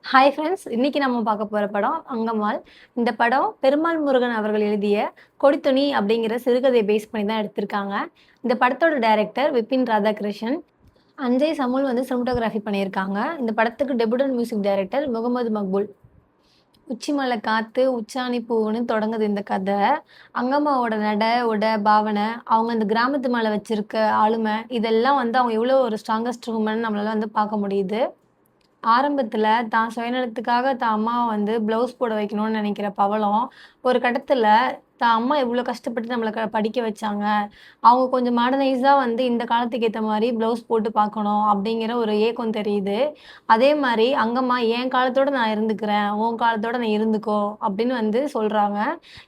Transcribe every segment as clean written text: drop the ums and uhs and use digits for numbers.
Hi friends! இன்னைக்கு நம்ம பார்க்க போற படம் அங்கம்மாள். இந்த படம் பெருமாள் முருகன் அவர்கள் எழுதிய கொடித்துணி அப்படிங்கிற சிறுகதைய பேஸ் பண்ணி தான் எடுத்திருக்காங்க. இந்த படத்தோட டைரக்டர் விபின் ராதாகிருஷ்ணன். அஞ்சய் சமுல் வந்து சினிமாட்டோகிராஃபி பண்ணியிருக்காங்க. இந்த படத்துக்கு debutant music director Muhammad Maqbool. "உச்சிமல காத்து உச்சாணி பூவுன்னு" தொடங்குது இந்த கதை. அங்கம்மாவோட நட, உடை, பாவனை, அவங்க இந்த கிராமத்து மேல வச்சிருக்க ஆளுமை, இதெல்லாம் வந்து அவங்க எவ்வளோ ஒரு ஸ்ட்ராங்கஸ்ட் வுமன் நம்மளால வந்து பார்க்க முடியுது. ஆரம்பத்துல தான் சுயநலத்துக்காக தான் அம்மாவ வந்து ப்ளவுஸ் போட வைக்கணும்னு நெனைக்கிற பவளம், ஒரு கட்டத்துல தான் அம்மா எவ்ளோ கஷ்டப்பட்டு நம்மள படிக்க வச்சாங்க. அவங்க கொஞ்சம் மாடர்னைஸா வந்து இந்த காலத்துக்கு ஏத்த மாரி ப்ளவுஸ் போட்டு பார்க்கணும் அப்படிங்கிற ஒரு ஏக்கம் தெரியுது. அதே மாரி அங்கம்மா "என் காலத்தோட நான் இருந்துக்கிறேன். உன் காலத்தோட நீ இருந்துக்கோ" அப்படின்னு வந்து சொல்றாங்க.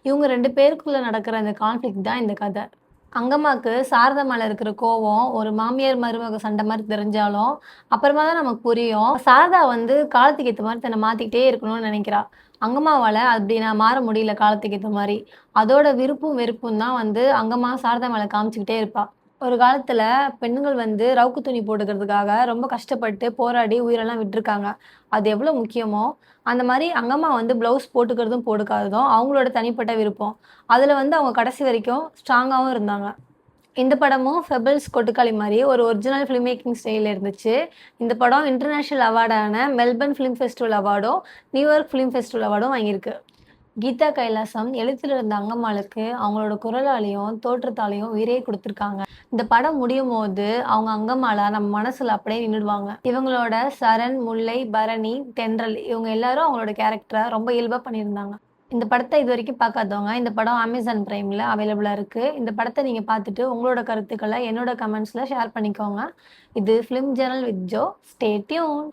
இவங்க 2 பேருக்குள்ள நடக்கிற அந்த கான்ஃப்ளிக்ட் தான் இந்த கத. அங்கம்மாக்கு சாரதா மேல இருக்கிற கோவம், ஒரு மாமியார், மருமக சண்டை மாரி தெரிஞ்சாலும், அப்புறமா தான் நமக்கு புரியும். சாரதா வந்து காலத்துக்கு ஏத்த மாரி தன்னை மாத்திக்கிட்டே இருக்கணும்னு நெனைக்கிறா. அங்கம்மாவால அப்படி நான் மாற முடியல காலத்துக்கு ஏத்த மாரி. அதோட விருப்பும், வெறுப்பும் தான் வந்து அங்கம்மா சாரதா மேல காமிச்சுக்கிட்டே இருப்பா. ஒரு காலத்துல பெண்ணுங்கள் வந்து ரவுக்கு துணி போட்டுக்கிறதுக்காக ரொம்ப கஷ்டப்பட்டு போராடி உயிரெல்லாம் விட்டுருக்காங்க. அது எவ்வளோ முக்கியமோ, அந்த மாரி அங்கம்மா வந்து ப்ளவுஸ் போட்டுக்கிறதும், போட்டுக்காததும் அவங்களோட தனிப்பட்ட விருப்பம். அதுல வந்து அவங்க கடைசி வரைக்கும் ஸ்ட்ராங்காவும் இருந்தாங்க. இந்த படமும் ஃபெபிள்ஸ், கொட்டுக்காளி மாரி ஒரு ஒரிஜினல் ஃபில்ம் மேக்கிங் ஸ்டைல்ல இருந்துச்சு. இந்த படம் இன்டர்நேஷனல் அவார்டான மெல்பர்ன் ஃபிலிம் ஃபெஸ்டிவல் அவார்டும், நியூயார்க் ஃபிலிம் ஃபெஸ்டிவல் அவார்டும் வாங்கியிருக்கு. கீதா கைலாசம் எழுத்துல இருந்த அங்கம்மாளுக்கு அவங்களோட குரலாலயும், தோற்றத்தாலயும் உயிரே குடுத்துருக்காங்க. இந்த படம் முடியும்போது அவங்க அங்கம்மாளா நம்ம மனசுல அப்படியே நின்னுடுவாங்க. இவங்களோட சரண், முல்லை, பரணி, தென்றல் இவங்க எல்லாரும் அவங்களோட கேரக்டர ரொம்ப இயல்பா பண்ணியிருந்தாங்க. இந்த படத்த இதுவரைக்கும் பார்க்காதவங்க, இந்த படம் Amazon Primeல அவைலபிளா இருக்கு. இந்த படத்த நீங்க பார்த்துட்டு உங்களோட கருத்துக்கள என்னோட கமெண்ட்ஸ்ல ஷேர் பண்ணிக்கோங்க. இது film journal with Joe. Stay tuned.